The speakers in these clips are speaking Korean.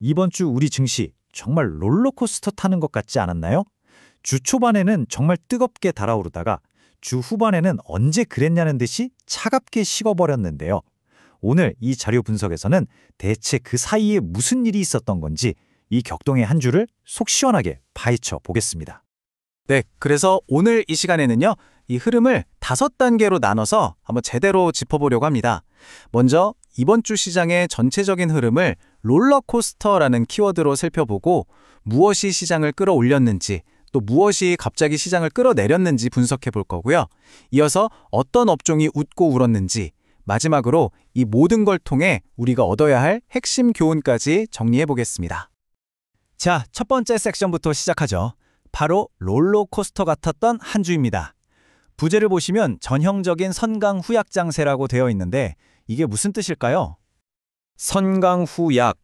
이번 주 우리 증시 정말 롤러코스터 타는 것 같지 않았나요? 주 초반에는 정말 뜨겁게 달아오르다가 주 후반에는 언제 그랬냐는 듯이 차갑게 식어버렸는데요. 오늘 이 자료 분석에서는 대체 그 사이에 무슨 일이 있었던 건지 이 격동의 한 주를 속 시원하게 파헤쳐 보겠습니다. 네, 그래서 오늘 이 시간에는요, 이 흐름을 5단계로 나눠서 한번 제대로 짚어보려고 합니다. 먼저 이번 주 시장의 전체적인 흐름을 롤러코스터라는 키워드로 살펴보고 무엇이 시장을 끌어올렸는지 또 무엇이 갑자기 시장을 끌어내렸는지 분석해 볼 거고요. 이어서 어떤 업종이 웃고 울었는지, 마지막으로 이 모든 걸 통해 우리가 얻어야 할 핵심 교훈까지 정리해 보겠습니다. 자, 첫 번째 섹션부터 시작하죠. 바로 롤러코스터 같았던 한 주입니다. 부제를 보시면 전형적인 선강후약장세라고 되어 있는데 이게 무슨 뜻일까요? 선강후약.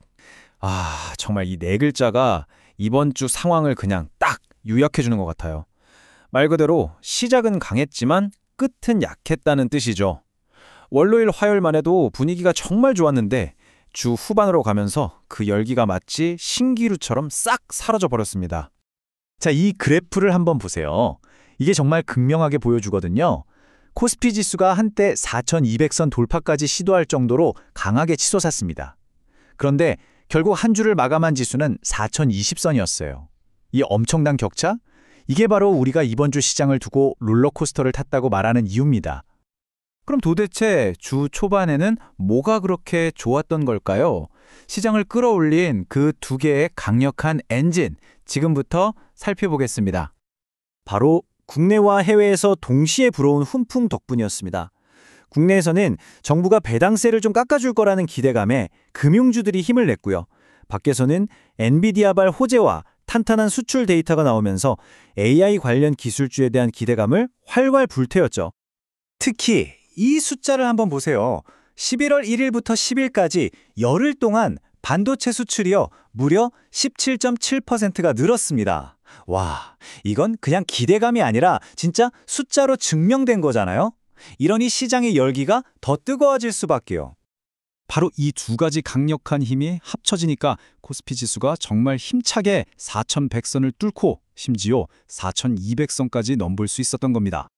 정말 이 네 글자가 이번 주 상황을 그냥 딱 요약해 주는 것 같아요. 말 그대로 시작은 강했지만 끝은 약했다는 뜻이죠. 월요일, 화요일만 해도 분위기가 정말 좋았는데 주 후반으로 가면서 그 열기가 마치 신기루처럼 싹 사라져 버렸습니다. 자, 이 그래프를 한번 보세요. 이게 정말 극명하게 보여주거든요. 코스피 지수가 한때 4,200선 돌파까지 시도할 정도로 강하게 치솟았습니다. 그런데 결국 한 주를 마감한 지수는 4,020선이었어요. 이 엄청난 격차? 이게 바로 우리가 이번 주 시장을 두고 롤러코스터를 탔다고 말하는 이유입니다. 그럼 도대체 주 초반에는 뭐가 그렇게 좋았던 걸까요? 시장을 끌어올린 그 두 개의 강력한 엔진, 지금부터 살펴보겠습니다. 바로 국내와 해외에서 동시에 불어온 훈풍 덕분이었습니다. 국내에서는 정부가 배당세를 좀 깎아줄 거라는 기대감에 금융주들이 힘을 냈고요. 밖에서는 엔비디아발 호재와 탄탄한 수출 데이터가 나오면서 AI 관련 기술주에 대한 기대감을 활활 불태웠죠. 특히 이 숫자를 한번 보세요. 11월 1일부터 10일까지 열흘 동안 반도체 수출이요, 무려 17.7%가 늘었습니다. 와, 이건 그냥 기대감이 아니라 진짜 숫자로 증명된 거잖아요. 이러니 시장의 열기가 더 뜨거워질 수밖에요. 바로 이 두 가지 강력한 힘이 합쳐지니까 코스피 지수가 정말 힘차게 4,100선을 뚫고 심지어 4,200선까지 넘볼 수 있었던 겁니다.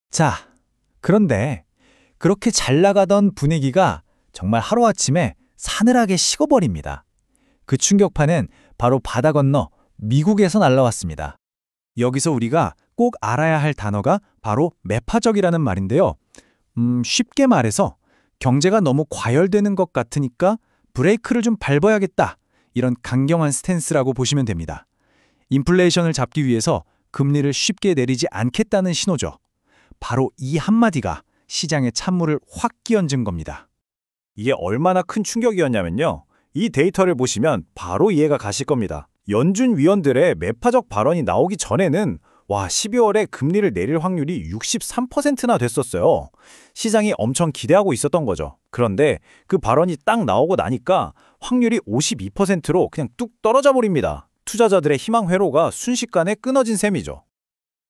자, 그런데 그렇게 잘 나가던 분위기가 정말 하루아침에 사늘하게 식어버립니다. 그 충격파는 바로 바다 건너 미국에서 날라왔습니다. 여기서 우리가 꼭 알아야 할 단어가 바로 매파적이라는 말인데요. 쉽게 말해서 경제가 너무 과열되는 것 같으니까 브레이크를 좀 밟아야겠다. 이런 강경한 스탠스라고 보시면 됩니다. 인플레이션을 잡기 위해서 금리를 쉽게 내리지 않겠다는 신호죠. 바로 이 한마디가 시장의 찬물을 확 끼얹은 겁니다. 이게 얼마나 큰 충격이었냐면요. 이 데이터를 보시면 바로 이해가 가실 겁니다. 연준 위원들의 매파적 발언이 나오기 전에는 12월에 금리를 내릴 확률이 63%나 됐었어요. 시장이 엄청 기대하고 있었던 거죠. 그런데 그 발언이 딱 나오고 나니까 확률이 52%로 그냥 뚝 떨어져 버립니다. 투자자들의 희망 회로가 순식간에 끊어진 셈이죠.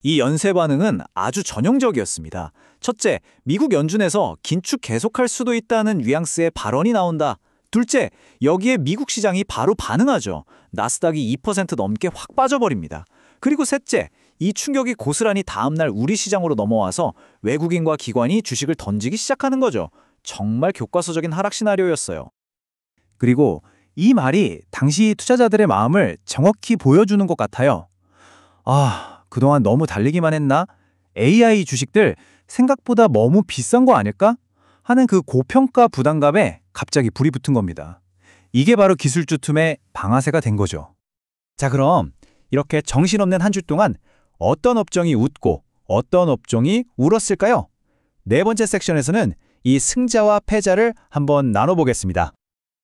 이 연쇄 반응은 아주 전형적이었습니다. 첫째, 미국 연준에서 긴축 계속할 수도 있다는 뉘앙스의 발언이 나온다. 둘째, 여기에 미국 시장이 바로 반응하죠. 나스닥이 2% 넘게 확 빠져버립니다. 그리고 셋째, 이 충격이 고스란히 다음날 우리 시장으로 넘어와서 외국인과 기관이 주식을 던지기 시작하는 거죠. 정말 교과서적인 하락 시나리오였어요. 그리고 이 말이 당시 투자자들의 마음을 정확히 보여주는 것 같아요. 그동안 너무 달리기만 했나? AI 주식들 생각보다 너무 비싼 거 아닐까? 하는 그 고평가 부담감에 갑자기 불이 붙은 겁니다. 이게 바로 기술주 틈의 방아쇠가 된 거죠. 자, 그럼 이렇게 정신없는 한 주 동안 어떤 업종이 웃고 어떤 업종이 울었을까요? 네 번째 섹션에서는 이 승자와 패자를 한번 나눠보겠습니다.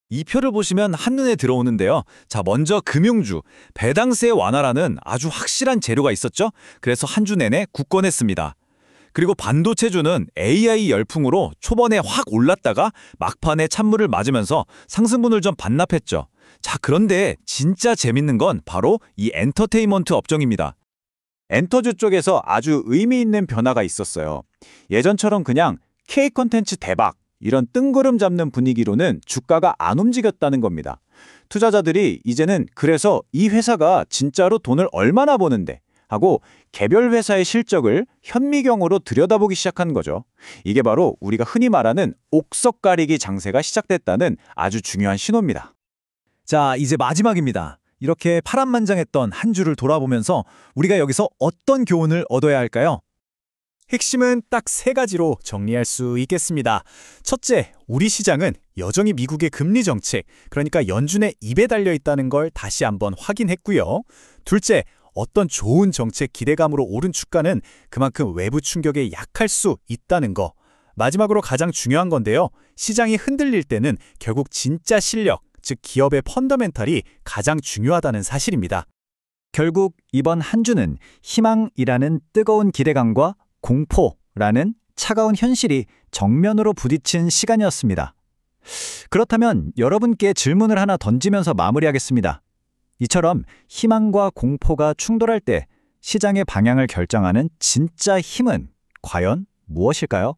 이 표를 보시면 한눈에 들어오는데요. 자, 먼저 금융주, 배당세 완화라는 아주 확실한 재료가 있었죠. 그래서 한 주 내내 굳건했습니다. 그리고 반도체주는 AI 열풍으로 초반에 확 올랐다가 막판에 찬물을 맞으면서 상승분을 좀 반납했죠. 자, 그런데 진짜 재밌는 건 바로 이 엔터테인먼트 업종입니다. 엔터주 쪽에서 아주 의미 있는 변화가 있었어요. 예전처럼 그냥 K 콘텐츠 대박, 이런 뜬구름 잡는 분위기로는 주가가 안 움직였다는 겁니다. 투자자들이 이제는 그래서 이 회사가 진짜로 돈을 얼마나 버는데 하고 개별 회사의 실적을 현미경으로 들여다보기 시작한 거죠. 이게 바로 우리가 흔히 말하는 옥석 가리기 장세가 시작됐다는 아주 중요한 신호입니다. 자, 이제 마지막입니다. 이렇게 파란만장했던 한 주를 돌아보면서 우리가 여기서 어떤 교훈을 얻어야 할까요? 핵심은 딱 3가지로 정리할 수 있겠습니다. 첫째, 우리 시장은 여전히 미국의 금리 정책, 그러니까 연준의 입에 달려 있다는 걸 다시 한번 확인했고요. 둘째, 어떤 좋은 정책 기대감으로 오른 주가는 그만큼 외부 충격에 약할 수 있다는 거. 마지막으로 가장 중요한 건데요. 시장이 흔들릴 때는 결국 진짜 실력, 즉 기업의 펀더멘탈이 가장 중요하다는 사실입니다. 결국 이번 한 주는 희망이라는 뜨거운 기대감과 공포라는 차가운 현실이 정면으로 부딪힌 시간이었습니다. 그렇다면 여러분께 질문을 하나 던지면서 마무리하겠습니다. 이처럼 희망과 공포가 충돌할 때 시장의 방향을 결정하는 진짜 힘은 과연 무엇일까요?